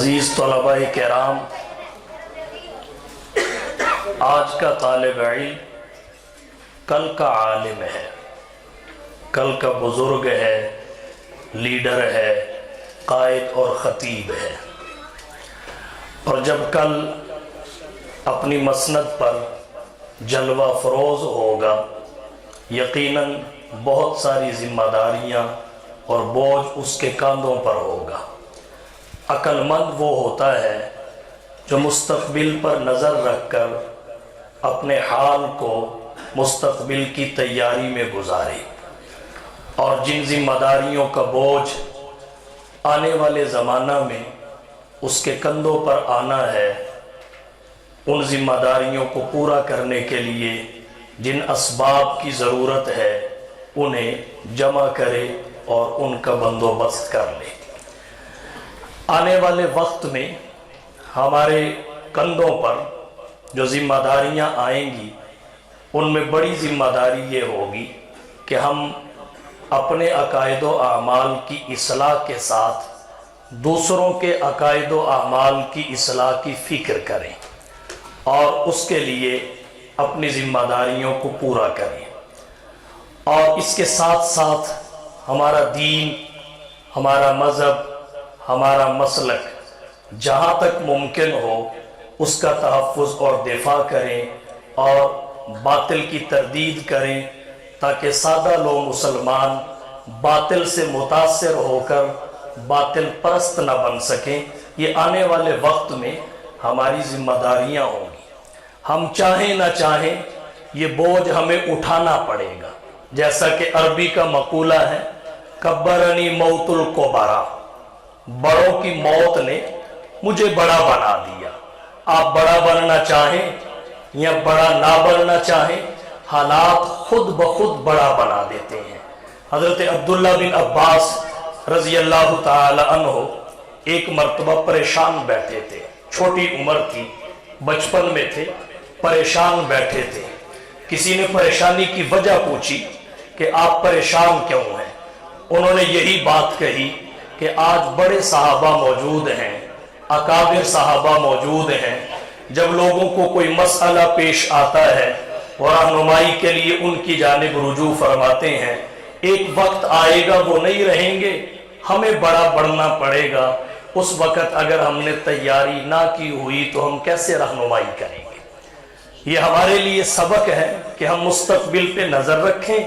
عزیز طلباء کرام، آج کا طالب علم کل کا عالم ہے، کل کا بزرگ ہے، لیڈر ہے، قائد اور خطیب ہے، اور جب کل اپنی مسند پر جلوہ فروز ہوگا یقیناً بہت ساری ذمہ داریاں اور بوجھ اس کے کاندھوں پر ہوگا۔ عقل مند وہ ہوتا ہے جو مستقبل پر نظر رکھ کر اپنے حال کو مستقبل کی تیاری میں گزارے، اور جن ذمہ داریوں کا بوجھ آنے والے زمانہ میں اس کے کندھوں پر آنا ہے، ان ذمہ داریوں کو پورا کرنے کے لیے جن اسباب کی ضرورت ہے انہیں جمع کرے اور ان کا بندوبست کر لے۔ آنے والے وقت میں ہمارے کندھوں پر جو ذمہ داریاں آئیں گی ان میں بڑی ذمہ داری یہ ہوگی کہ ہم اپنے عقائد و اعمال کی اصلاح کے ساتھ دوسروں کے عقائد و اعمال کی اصلاح کی فکر کریں اور اس کے لیے اپنی ذمہ داریوں کو پورا کریں، اور اس کے ساتھ ساتھ ہمارا دین، ہمارا مذہب، ہمارا مسلک جہاں تک ممکن ہو اس کا تحفظ اور دفاع کریں اور باطل کی تردید کریں، تاکہ سادہ لوگ مسلمان باطل سے متاثر ہو کر باطل پرست نہ بن سکیں۔ یہ آنے والے وقت میں ہماری ذمہ داریاں ہوں گی، ہم چاہیں نہ چاہیں یہ بوجھ ہمیں اٹھانا پڑے گا۔ جیسا کہ عربی کا مقولہ ہے، کبرنی موت الکبرا، بڑوں کی موت نے مجھے بڑا بنا دیا۔ آپ بڑا بننا چاہیں یا بڑا نہ بننا چاہیں، حالات خود بخود بڑا بنا دیتے ہیں۔ حضرت عبداللہ بن عباس رضی اللہ تعالی عنہ ایک مرتبہ پریشان بیٹھے تھے، چھوٹی عمر تھی، بچپن میں تھے، پریشان بیٹھے تھے۔ کسی نے پریشانی کی وجہ پوچھی کہ آپ پریشان کیوں ہیں؟ انہوں نے یہی بات کہی کہ آج بڑے صحابہ موجود ہیں، اکابر صحابہ موجود ہیں، جب لوگوں کو کوئی مسئلہ پیش آتا ہے اور رہنمائی کے لیے ان کی جانب رجوع فرماتے ہیں، ایک وقت آئے گا وہ نہیں رہیں گے، ہمیں بڑا بڑھنا پڑے گا، اس وقت اگر ہم نے تیاری نہ کی ہوئی تو ہم کیسے رہنمائی کریں گے؟ یہ ہمارے لیے سبق ہے کہ ہم مستقبل پہ نظر رکھیں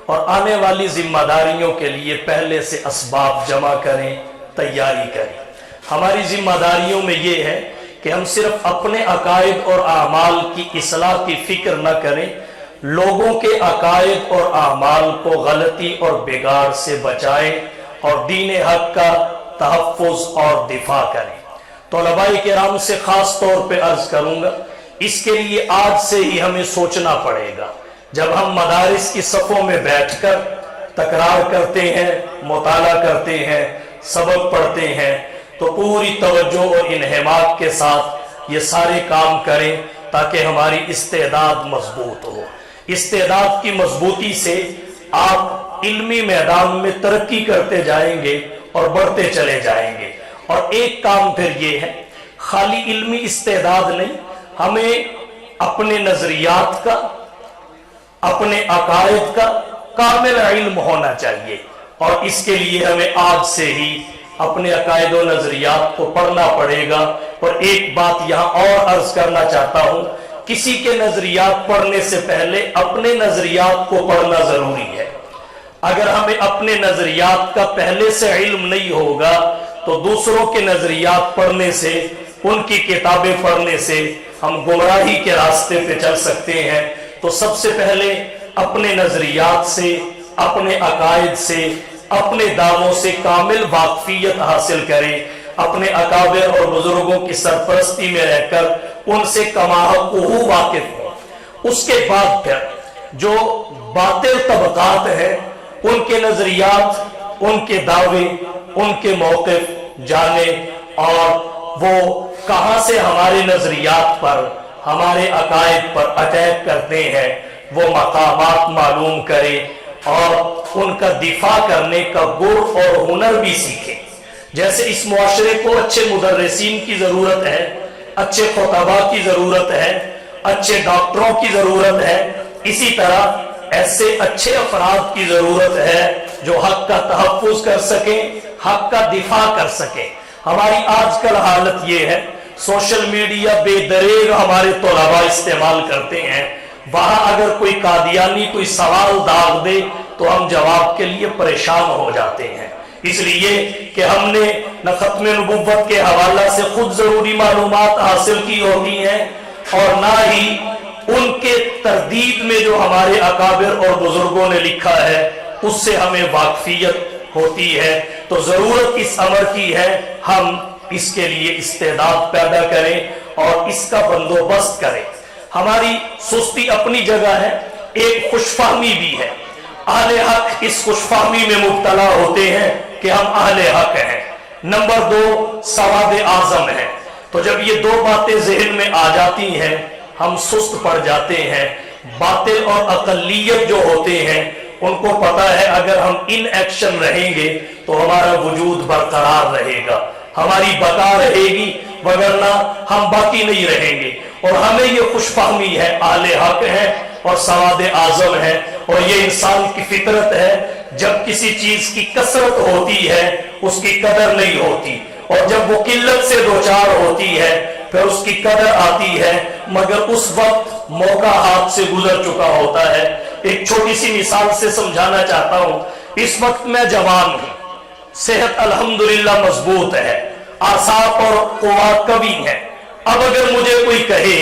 اور آنے والی ذمہ داریوں کے لیے پہلے سے اسباب جمع کریں، تیاری کریں۔ ہماری ذمہ داریوں میں یہ ہے کہ ہم صرف اپنے عقائد اور اعمال کی اصلاح کی فکر نہ کریں، لوگوں کے عقائد اور اعمال کو غلطی اور بگاڑ سے بچائیں اور دین حق کا تحفظ اور دفاع کریں۔ طلباء کرام سے خاص طور پہ عرض کروں گا، اس کے لیے آج سے ہی ہمیں سوچنا پڑے گا۔ جب ہم مدارس کی صفوں میں بیٹھ کر تکرار کرتے ہیں، مطالعہ کرتے ہیں، سبق پڑھتے ہیں، تو پوری توجہ اور انہماک کے ساتھ یہ سارے کام کریں تاکہ ہماری استعداد مضبوط ہو۔ استعداد کی مضبوطی سے آپ علمی میدان میں ترقی کرتے جائیں گے اور بڑھتے چلے جائیں گے۔ اور ایک کام پھر یہ ہے، خالی علمی استعداد نہیں، ہمیں اپنے نظریات کا، اپنے عقائد کا کامل علم ہونا چاہیے، اور اس کے لیے ہمیں آج سے ہی اپنے عقائد و نظریات کو پڑھنا پڑے گا۔ اور ایک بات یہاں اور عرض کرنا چاہتا ہوں، کسی کے نظریات پڑھنے سے پہلے اپنے نظریات کو پڑھنا ضروری ہے۔ اگر ہمیں اپنے نظریات کا پہلے سے علم نہیں ہوگا تو دوسروں کے نظریات پڑھنے سے، ان کی کتابیں پڑھنے سے ہم گمراہی کے راستے پہ چل سکتے ہیں۔ تو سب سے پہلے اپنے نظریات سے، اپنے عقائد سے، اپنے دعووں سے کامل واقفیت حاصل کریں، اپنے اکابر اور بزرگوں کی سرپرستی میں رہ کر ان سے کما حق واقف ہوں۔ اس کے بعد پھر جو باطل طبقات ہیں ان کے نظریات، ان کے دعوے، ان کے موقف جانیں، اور وہ کہاں سے ہمارے نظریات پر، ہمارے عقائد پر اٹیک کرتے ہیں، وہ مقامات معلوم کریں اور ان کا دفاع کرنے کا گر اور ہنر بھی سیکھیں۔ جیسے اس معاشرے کو اچھے مدرسین کی ضرورت ہے، اچھے خطباء کی ضرورت ہے، اچھے ڈاکٹروں کی ضرورت ہے، اسی طرح ایسے اچھے افراد کی ضرورت ہے جو حق کا تحفظ کر سکیں، حق کا دفاع کر سکیں۔ ہماری آج کل حالت یہ ہے، سوشل میڈیا بے دریغ ہمارے طلباء استعمال کرتے ہیں، وہاں اگر کوئی قادیانی کوئی سوال داغ دے تو ہم جواب کے لیے پریشان ہو جاتے ہیں، اس لیے کہ ہم نے نہ ختم نبوت کے حوالہ سے خود ضروری معلومات حاصل کی ہوتی ہیں اور نہ ہی ان کے تردید میں جو ہمارے اکابر اور بزرگوں نے لکھا ہے اس سے ہمیں واقفیت ہوتی ہے۔ تو ضرورت اس امر کی ہے ہم اس کے لیے استعداد پیدا کریں اور اس کا بندوبست کریں۔ ہماری سستی اپنی جگہ ہے، ایک خوش فہمی بھی ہے، اہل حق اس خوش فہمی میں مبتلا ہوتے ہیں کہ ہم اہل حق ہیں۔ نمبر 2 سواد اعظم ہے، تو جب یہ دو باتیں ذہن میں آ جاتی ہیں ہم سست پڑ جاتے ہیں۔ باطل اور اقلیت جو ہوتے ہیں ان کو پتا ہے اگر ہم ان ایکشن رہیں گے تو ہمارا وجود برقرار رہے گا، ہماری بقا رہے گی، وگرنہ ہم باقی نہیں رہیں گے۔ اور ہمیں یہ خوش فہمی ہے اہل حق ہے اور سواد اعظم ہے، اور یہ انسان کی فطرت ہے، جب کسی چیز کی کثرت ہوتی ہے اس کی قدر نہیں ہوتی، اور جب وہ قلت سے دوچار ہوتی ہے پھر اس کی قدر آتی ہے، مگر اس وقت موقع ہاتھ سے گزر چکا ہوتا ہے۔ ایک چھوٹی سی مثال سے سمجھانا چاہتا ہوں، اس وقت میں جوان ہوں، صحت الحمدللہ مضبوط ہے، اعصاب اور قوت قوی ہے۔ اب اگر مجھے کوئی کہے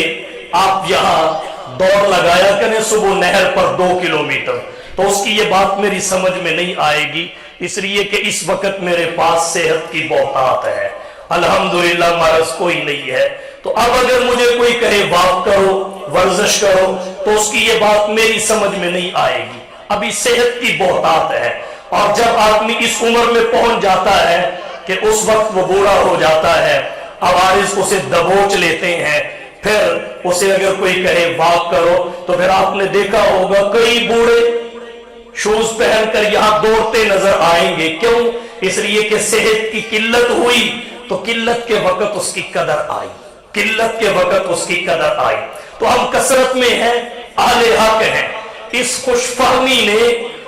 آپ یہاں دوڑ لگایا کریں صبح نہر پر 2 کلومیٹر، تو اس کی یہ بات میری سمجھ میں نہیں آئے گی، اس لیے کہ اس وقت میرے پاس صحت کی بہتات ہے، الحمدللہ مرض کوئی نہیں ہے۔ تو اب اگر مجھے کوئی کہے واک کرو، ورزش کرو، تو اس کی یہ بات میری سمجھ میں نہیں آئے گی، ابھی صحت کی بہتات ہے۔ اور جب آدمی اس عمر میں پہنچ جاتا ہے کہ اس وقت وہ بوڑھا ہو جاتا ہے، عوارض اسے دبوچ لیتے ہیں، پھر اسے اگر کوئی کہے واک کرو تو پھر آپ نے دیکھا ہوگا کئی بوڑھے شوز پہن کر یہاں دوڑتے نظر آئیں گے۔ کیوں؟ اس لیے کہ صحت کی قلت ہوئی تو قلت کے وقت اس کی قدر آئی، قلت کے وقت اس کی قدر آئی۔ تو ہم کثرت میں ہیں، اہل حق ہیں۔ اس خوش فہمی نے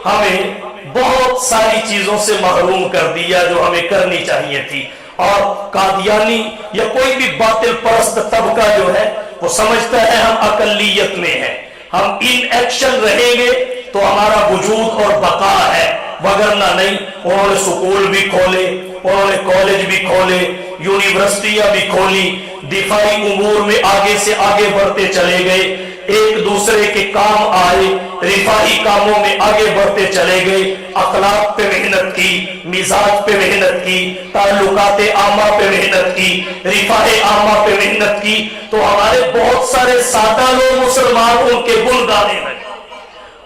ہمیں بہت ساری چیزوں سے محروم کر دیا جو ہمیں کرنی چاہیے تھی، اور قادیانی یا کوئی بھی باطل پرست طبقہ جو ہے وہ سمجھتا ہے ہم اقلیت میں ہیں، ہم ان ایکشن رہیں گے تو ہمارا وجود اور بقا ہے، وگرنہ نہیں۔ انہوں نے سکول بھی کھولے، انہوں نے کالج بھی کھولے، یونیورسٹیاں بھی کھولی، دفاعی امور میں آگے سے آگے بڑھتے چلے گئے، ایک دوسرے کے کام آئے، رفاہی کاموں میں آگے بڑھتے چلے گئے، اخلاق پہ محنت کی، مزاج پہ محنت کی، تعلقات عامہ پہ محنت کی، رفاہ عامہ پہ محنت کی، تو ہمارے بہت سارے سادہ لوگ مسلمان ان کے گن گانے لگے،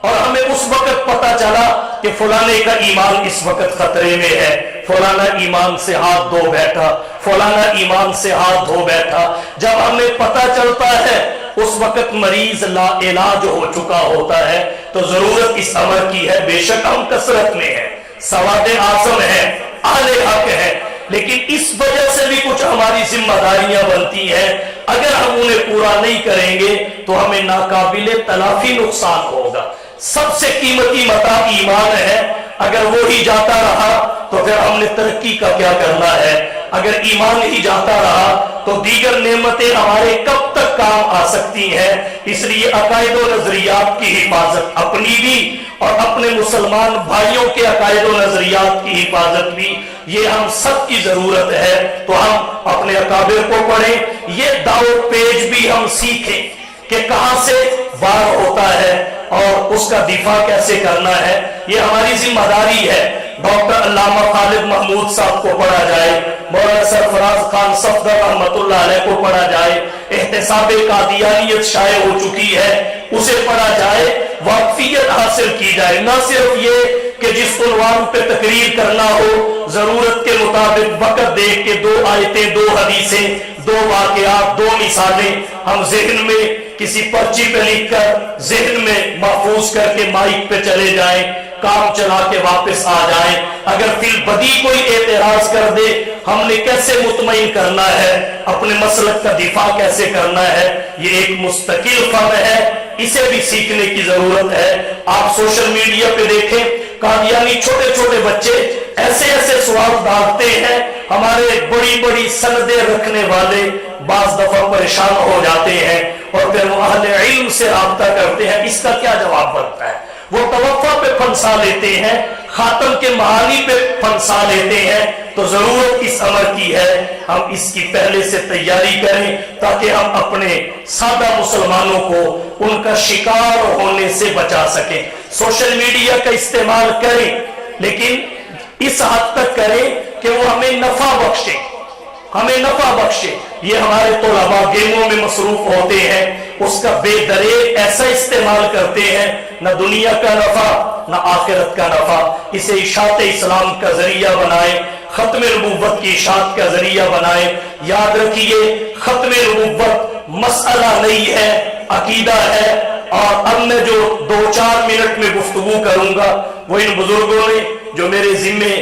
اور ہمیں اس وقت پتا چلا کہ فلانے کا ایمان اس وقت خطرے میں ہے، فلانا ایمان سے ہاتھ دھو بیٹھا، فلانا ایمان سے ہاتھ دھو بیٹھا۔ جب ہمیں پتا چلتا ہے اس وقت مریض لا علاج ہو چکا ہوتا ہے، تو ضرورت اس امر کی ہے۔ بے شک ہم کثرت میں ہیں، سواد اعظم ہے، اہل حق ہے، لیکن اس وجہ سے بھی کچھ ہماری ذمہ داریاں بنتی ہیں، اگر ہم انہیں پورا نہیں کریں گے تو ہمیں ناقابل تلافی نقصان ہوگا۔ سب سے قیمتی متاع ایمان ہے، اگر وہی جاتا رہا تو پھر ہم نے ترقی کا کیا کرنا ہے؟ اگر ایمان ہی جاتا رہا تو دیگر نعمتیں ہمارے کب تک کام آ سکتی ہیں؟ اس لیے عقائد و نظریات کی حفاظت اپنی بھی اور اپنے مسلمان بھائیوں کے عقائد و نظریات کی حفاظت بھی، یہ ہم سب کی ضرورت ہے۔ تو ہم اپنے اکابر کو پڑھیں، یہ دعوت پیج بھی ہم سیکھیں کہ کہاں سے وار ہوتا ہے اور اس کا دفاع کیسے کرنا ہے، یہ ہماری ذمہ داری ہے۔ ڈاکٹر علامہ خالد محمود صاحب کو پڑھا جائے، مولانا سرفراز خان صفدر رحمۃ اللہ علیہ کو پڑھا جائے، احتساب قادیانیت شائع ہو چکی ہے اسے پڑھا جائے، واقفیت حاصل کی جائے، نہ صرف یہ کہ جس عنوان پہ تقریر کرنا ہو ضرورت کے مطابق وقت دیکھ کے 2 آیتیں، 2 حدیثیں، 2 واقعات، 2 مثالیں ہم ذہن میں کسی پرچی پہ لکھ کر ذہن میں محفوظ کر کے مائک پہ چلے جائیں۔ کام چلا کے واپس آ جائیں. اگر فی البدی کوئی اعتراض کر دے ہم نے کیسے مطمئن کرنا ہے, اپنے مسلک کا دفاع کیسے کرنا ہے, یہ ایک مستقل فن ہے, اسے بھی سیکھنے کی ضرورت ہے. آپ سوشل میڈیا پہ دیکھیں قادیانی چھوٹے چھوٹے بچے ایسے ایسے سوال ڈالتے ہیں, ہمارے بڑی بڑی سندیں رکھنے والے بعض دفعہ پریشان ہو جاتے ہیں اور پھر وہ اہل علم سے رابطہ کرتے ہیں, اس کا کیا جواب بنتا ہے. وہ توفہ پہ پھنسا لیتے ہیں, خاتم کے معانی پہ پھنسا لیتے ہیں. تو ضرورت اس امر کی ہے ہم اس کی پہلے سے تیاری کریں تاکہ ہم اپنے سادہ مسلمانوں کو ان کا شکار ہونے سے بچا سکیں. سوشل میڈیا کا استعمال کریں لیکن اس حد تک کریں کہ وہ ہمیں نفع بخشے, ہمیں نفع بخشے. یہ ہمارے طلباء گیموں میں مصروف ہوتے ہیں, اس کا بے دریغ ایسا استعمال کرتے ہیں, نہ دنیا کا نفع نہ آخرت کا نفع. اسے اشاعت اسلام کا ذریعہ بنائیں, ختم نبوت کی اشاعت کا ذریعہ بنائیں. یاد رکھیے ختم نبوت مسئلہ نہیں ہے, عقیدہ ہے. اور اب میں جو 2-4 منٹ میں گفتگو کروں گا وہ ان بزرگوں نے جو میرے ذمے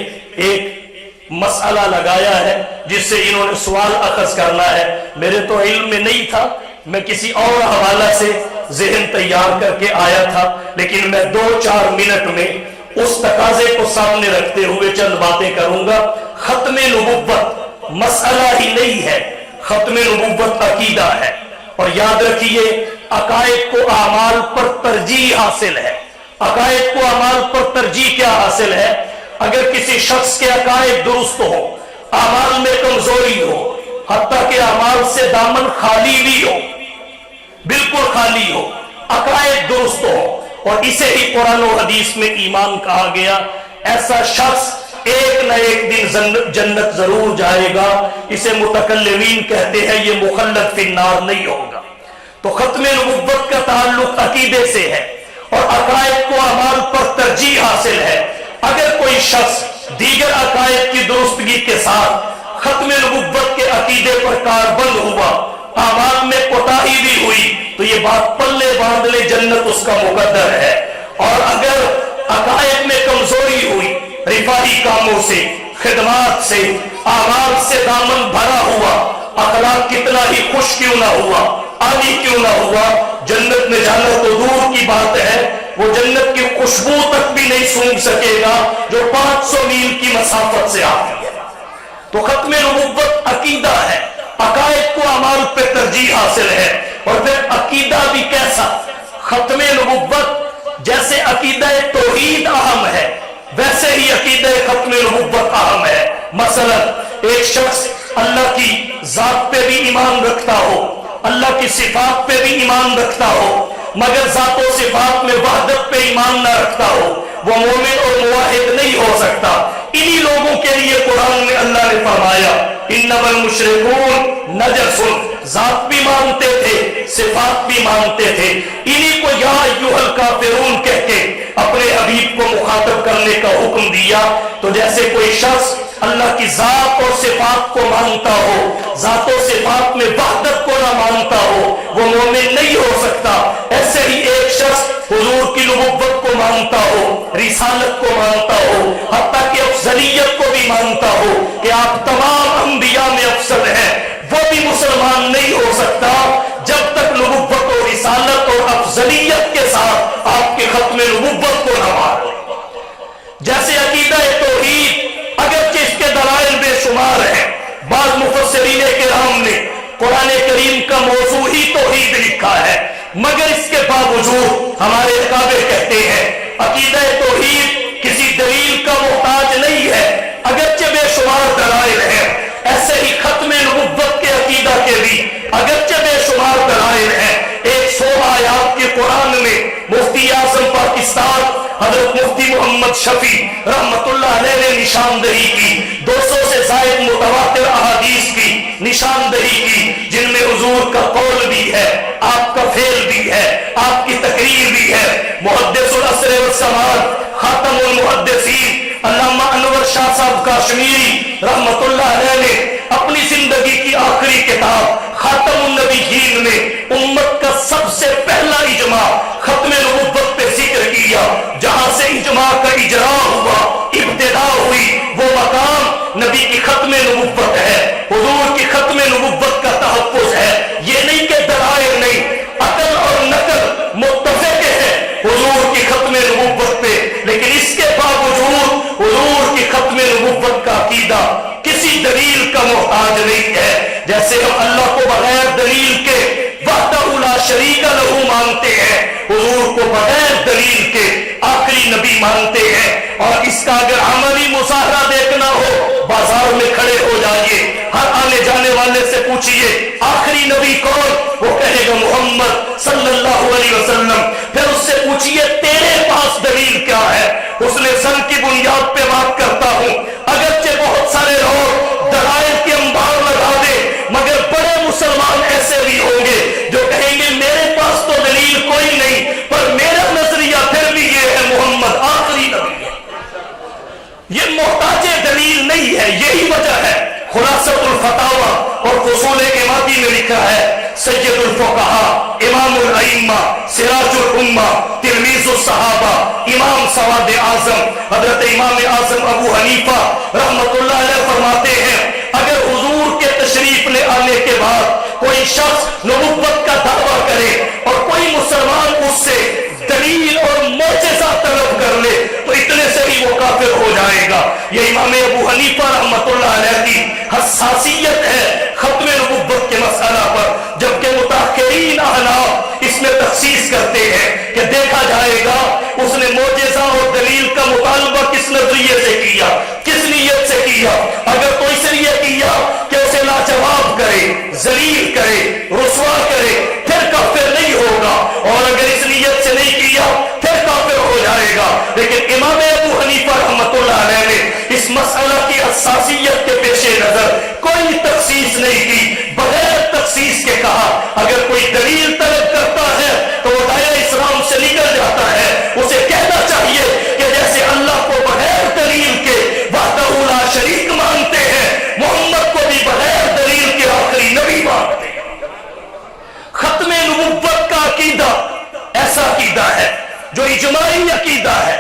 ایک مسئلہ لگایا ہے جس سے انہوں نے سوال اخذ کرنا ہے. میرے تو علم میں نہیں تھا, میں کسی اور حوالہ سے ذہن تیار کر کے آیا تھا, لیکن میں 2-4 منٹ میں اس تقاضے کو سامنے رکھتے ہوئے چند باتیں کروں گا. ختم نبوت مسئلہ ہی نہیں ہے, ختم نبوت عقیدہ ہے. اور یاد رکھیے عقائد کو اعمال پر ترجیح حاصل ہے. عقائد کو اعمال پر ترجیح کیا حاصل ہے؟ اگر کسی شخص کے عقائد درست ہو, اعمال میں کمزوری ہو, حتیٰ کہ اعمال سے دامن خالی بھی ہو, بالکل خالی ہو, عقائد درست ہو, اور اسے ہی قرآن و حدیث میں ایمان کہا گیا. ایسا شخص ایک نہ ایک دن جنت ضرور جائے گا. اسے متکلمین کہتے ہیں یہ مخلد فی النار نہیں ہوگا. تو ختم نبوت کا تعلق عقیدے سے ہے اور عقائد کو اعمال پر ترجیح حاصل ہے. اگر کوئی شخص دیگر عقائد کی درستگی کے ساتھ ختم نبوت کے عقیدے پر کاربند ہوا, اعمال میں کوتاہی بھی ہوئی, تو یہ بات پلے باندھ لے جنت اس کا مقدر ہے. اور اگر عقائد میں کمزوری ہوئی, رفاہی کاموں سے, خدمات سے, اعمال سے دامن بھرا ہوا, اخلاق کتنا ہی خوش کیوں نہ ہوا, عالی کیوں نہ ہوا, جنت میں جانا تو دور کی بات ہے, وہ جنت کی خوشبو تک بھی نہیں سونگھ سکے گا جو 500 میل کی مسافت سے آتی ہے. تو ختم نبوت عقیدہ ہے, عقائد کو اعمال پہ ترجیح حاصل ہے. اور پھر عقیدہ بھی کیسا؟ ختم نبوت جیسے عقیدہ توحید اہم ہے ویسے ہی عقیدہ ختم نبوت اہم ہے. مثلا ایک شخص اللہ کی ذات پہ بھی ایمان رکھتا ہو, اللہ کی صفات پہ بھی ایمان رکھتا ہو, مگر ذات و صفات میں وحدت پہ ایمان نہ رکھتا ہو, وہ مومن اور موحد نہیں ہو سکتا. انہی لوگوں کے لیے قرآن میں اللہ نے فرمایا انما المشرکون نجس, ذات بھی مانتے تھے, صفات بھی مانتے تھے. انہی کو یا ایھا الکافرون کہہ کے اپنے حبیب کو مخاطب کرنے کا حکم دیا. تو جیسے کوئی شخص اللہ کی ذات اور صفات کو مانتا ہو, ذات و صفات میں وحدت کو نہ مانتا ہو, وہ مومن نہیں ہو سکتا. ایسے ہی ایک شخص حضور کی نبوت کو مانتا ہو, رسالت کو مانتا ہو, حتیٰ کہ افضلیت کو بھی مانتا ہو کہ آپ تمام انبیاء میں افضل ہیں, وہ بھی مسلمان نہیں ہو سکتا جب تک نبوت و رسالت اور افضلیت کے ساتھ آپ کے ختم نبوت کو نہ مان لے. جیسے عقیدہ توحید اگرچہ اس کے دلائل بے شمار ہیں, بعض مفسرین کرام نے قرآن کریم کا موضوع ہی توحید لکھا ہے, مگر اس کے باوجود ہمارے اکابر کہتے ہیں عقیدہ توحید کسی دلیل کا محتاج نہیں ہے, اگرچہ بے شمار دلائل ہیں. ایسے ہی ختم نبوت کے عقیدہ کے بھی اگرچہ بے شمار دلائل ہیں. 100 آیات کے قرآن میں مفتی اعظم پاکستان حضرت مفتی محمد شفیع رحمت اللہ علیہ نے نشاندہی کی, 200 سے زائد متواتر احادیث کی نشاندہی کی, جن میں حضور کا قول بھی ہے, آپ کا فعل بھی ہے, آپ کی تقریر بھی ہے. محدث العصر والزمان خاتم المحدثین علامہ انور شاہ صاحب کاشمیری رحمت اللہ علیہ نے اپنی زندگی کی آخری کتاب خاتم النبیین میں امت کا سب سے پہلا اجماع ختم نبوت پہ ذکر کیا, جہاں سے اجماع کا جیسے ہم اللہ کو بغیر دلیل کے وحدہ لا شریک لہ مانتے ہیں، حضور کو بغیر دلیل کے آخری نبی مانتے ہیں۔ اور اس کا اگر عملی مظاہرہ دیکھنا ہو، بازار میں کھڑے ہو جائیے، ہر آنے جانے والے سے پوچھئے آخری نبی کون، وہ کہے گا محمد صلی اللہ علیہ وسلم۔ پھر اس سے پوچھئے تیرے پاس دلیل کیا ہے، اس نے سن کی بنیاد پہ بات کرتا ہوں۔ اگرچہ بہت سارے لوگ دلائل کے انبار لگا دے، مگر بڑے مسلمان ایسے بھی ہوں گے جو کہیں گے میرے پاس تو دلیل کوئی نہیں، پر میرا نظریہ پھر بھی یہ ہے محمد آخری نبی ہے۔ یہ محتاج دلیل نہیں ہے، یہی وجہ ہے خلاصۃ الفتاوی اور فصول اماتی میں لکھا ہے سید الفقہا، امام الائمہ، سراج الامہ، تلمیذ الصحابہ، امام سواد اعظم حضرت امام اعظم ابو حنیفہ رحمت اللہ علیہ فرماتے ہیں اگر حضور کے تشریف لے آنے کے بعد کوئی شخص نبوت کا دعویٰ کرے اور کوئی مسلمان اس سے دلیل اور معجزہ طلب کر لے تو اتنے سے ہی وہ کافر ہو جائے گا۔ یہ امام ابو حنیفہ رحمت اللہ علیہ کی حساسیت ہے ختم نبوت کے مسئلہ پر، جبکہ متأخرین احناف اس میں تخصیص کرتے ہیں کہ دیکھا جائے گا اس نے معجزہ اور دلیل کا مطالبہ کس نظریے سے کیا، کس نیت سے کیا۔ اگر تو اس لیے کیا کہ اسے لاجواب کرے، ذلیل کرے، رسوا کرے، پھر کافر نہیں ہوگا، اور اگر اس نیت سے نہیں کیا پھر کافر ہو جائے گا۔ لیکن امام ابو حنیفہ رحمت اللہ علیہ نے اس مسئلہ کی حساسیت کے پیش نظر کوئی تخصیص نہیں کی، بغیر تخصیص کے کہا اگر کوئی دلیل طلب کرتا ہے تو وہ دائرہ اسلام سے نکل جاتا ہے۔ اسے کہنا چاہیے کہ جیسے اللہ کو بغیر دلیل کے وحدہ لا شریک مانتے ہیں، محمد کو بھی بغیر دلیل کے آخری نبی مانتے ہیں۔ ختم نبوت کا عقیدہ ایسا عقیدہ ہے جو اجماعی عقیدہ ہے،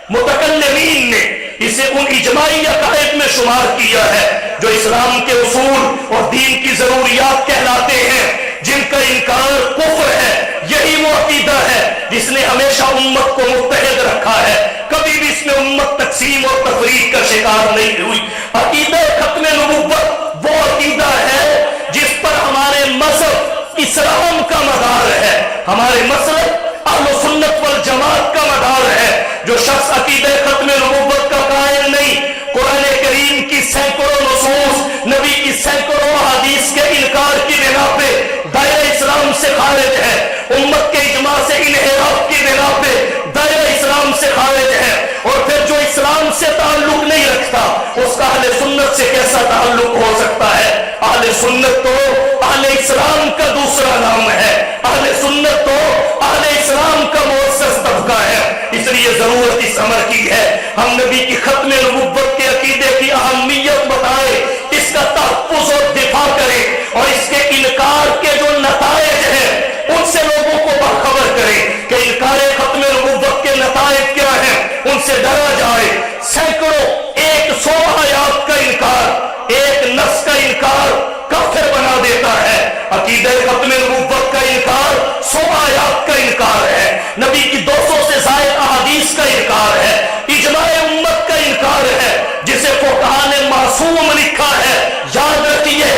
متکلمین نے اسے ان اجماعی عقائد میں شمار کیا ہے جو اسلام کے اصول اور دین کی ضروریات کہلاتے ہیں، جن کا انکار کفر ہے۔ یہی وہ عقیدہ ہے جس نے ہمیشہ امت کو متحد رکھا ہے، کبھی بھی اس میں امت تقسیم اور تفریق کا شکار نہیں ہوئی۔ عقیدہ ختم نبوت وہ عقیدہ ہے جس پر ہمارے مذہب اسلام کا مدار ہے، ہمارے مذہب اہل سنت والجماعت کا مدار ہے۔ جو شخص عقیدہ ختم نبوت کا قائل نہیں، قرآن کریم کی سینکڑوں نصوص، نبی کی سینکڑوں احادیث کے انکار کی بنا پہ دائرہ اسلام سے خارج ہے، امت کے اجماع سے انحراف کی بنا پہ دائرہ اسلام سے خارج ہے، اور پھر جو اسلام سے تعلق نہیں رکھتا اس کا اہل سنت سے کیسا تعلق ہو سکتا ہے؟ اہل سنت تو اہل اسلام کا دوسرا نام ہے، اہل سنت تو اہل اسلام کا مؤسس طبقہ ہے۔ اس لیے ضرورت اس امر کی ہے ہم نبی کی ختم نبوت کے عقیدے کی اہمیت بتائیں، اس کا تحفظ اور دفاع کریں، اور اس کے انکار کے جو نتائج ہیں ان سے لوگوں کو باخبر کریں کہ انکار ختم نبوت کے نتائج کیا ہیں، ان سے ڈرا جائے۔ سینکڑوں، 100 آیات کا انکار، ایک نص کا انکار کافر بنا دیتا ہے۔ عقیدہ ختم نبوت کا انکار 100 آیات کا انکار ہے، نبی کی 200 سے زائد احادیث کا انکار ہے، اجماع امت کا انکار ہے، جسے فقہا نے معصوم لکھا ہے۔ یاد رکھیے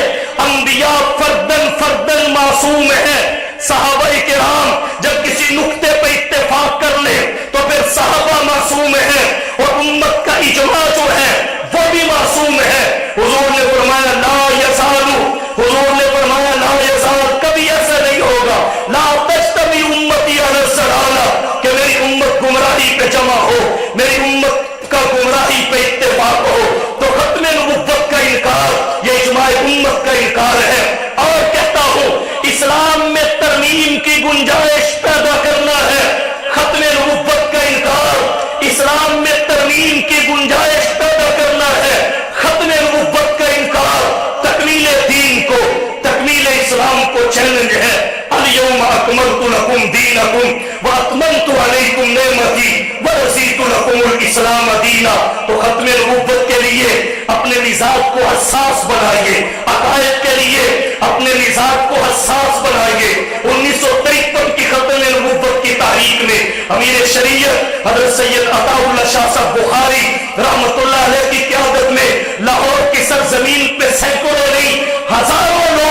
انبیاء فردن فردن معصوم ہیں۔ صحابہ کرام جب کسی نقطے پہ اتفاق کر لیں تو پھر صحابہ معصوم ہیں، اور امت کا اجماع جو ہے وہ بھی معصوم ہے۔ حضور نے فرمایا لا یزال، حضور نے فرمایا لا یزال، کبھی ایسا نہیں ہوگا، لا تجتمع امتی علی الضلالہ، کہ میری امت گمراہی پہ جمع ہو، میری امت کا گمراہی پہ اتفاق ہو۔ تو ختم نبوت کا انکار یہ اجماع امت کا انکار ہے۔ اور کہتا ہوں اسلام میں ترمیم کی گنجائش پیدا کرنا ہے، ختم نبوت کا انکار اسلام میں ترمیم کی گنجائش پیدا کرنا ہے، ختم نبوت کا انکار تکمیل دین کو، تکمیل اسلام کو چیلنج ہے۔ الیوم اکملت لکم دینکم واتممت علیکم نعمتی ورضیت لکم الاسلام دینا۔ تو ختم نبوت کے لیے اپنے مزاج کو حساس بنائیے، عقائد کے لیے اپنے مزاج کو حساس بنائیے۔ 1953 کی ختم نبوت کی تاریخ میں امیر شریعت حضرت سید عطا اللہ شاہ صاحب بخاری رحمت اللہ علیہ کی قیادت میں لاہور کی سرزمین پہ سینکڑوں نہیں ہزاروں لوگ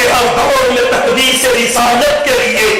نے ہر دور میں تقدیس رسالت کے لیے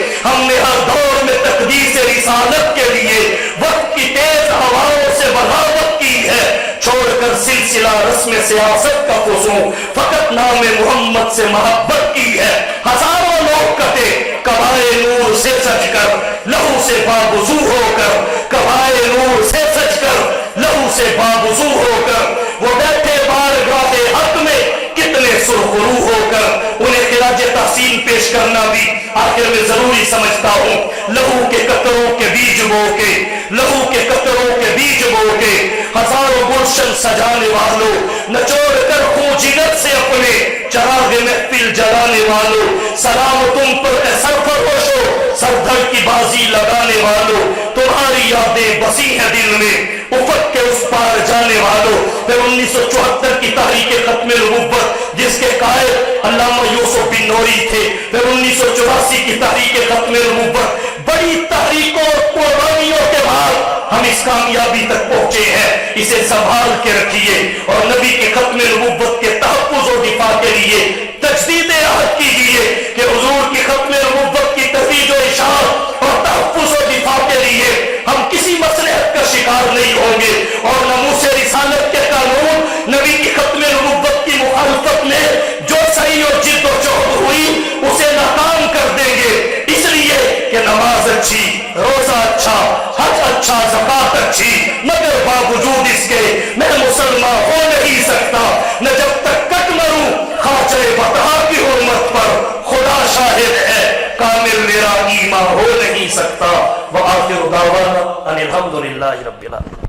رسالت کے لیے وقت کی تیز ہواؤں سے بغاوت کی ہے، چھوڑ کر سلسلہ رسم سیاست کا فضول، فقط نام محمد سے محبت کی ہے۔ ہزاروں لوگ کٹے کبائے نور سے سج کر، لہو سے بابزو ہو کر، کبائے نور سے سج کر، لہو سے بابزو ہو کر، وہ بیٹھے بارگاہ حق میں کتنے سرخرو ہو کر، انہیں خراج تحسین پیش کرنا بھی آخر میں ضروری سمجھتا ہوں۔ لہو کے قطروں کے بیج بو کے، لہو کے قطروں کے بیج بو کے، ہزاروں گلشن سجانے والوں، نچوڑ کر خون جگر سے اپنے چراغ محفل جلانے والوں، سلام تم پر اے سرفروشو، سردھڑ کی بازی لگانے والوں، تمہاری یادیں بسی ہیں دل میں، افق کے اس پار جانے والوں۔ پھر 1974 کی تحریک ختم نبوت جس کے قائد علامہ یوسف بن نوری تھے، پھر 1984 کی تحریک ختم نبوت، بڑی تحریکوں اور قربانیوں کے بعد ہم اس کامیابی تک پہنچے ہیں۔ اسے سنبھال کے رکھیے اور نبی کے ختم نبوت کے تحفظ و دفاع کے لیے تجدید عہد کیجیے کہ حضور کی ختم نبوت کی ترویج و اشاعت اور تحفظ و دفاع کے لیے ہم کسی مصلحت کا شکار نہیں ہوں گے، اور ناموس رسالت کے قانون نبی کی ختم نبوت کی مخالفت میں جو صحیح اور جد و جہد ہوئی اسے ناکام کر دیں گے، اس لیے کہ نماز اچھی، روزہ اچھا، حج اچھا، زکات اچھی، مگر باوجود اس کے میں مسلمان ہو نہیں سکتا، نہ جب تک کٹ مروں خاچے بطحا کی حرمت پر، خدا شاہد ہے کامل میرا ایمان ہو نہیں سکتا۔ وآخر دعوانا ان الحمدللہ رب العالمین۔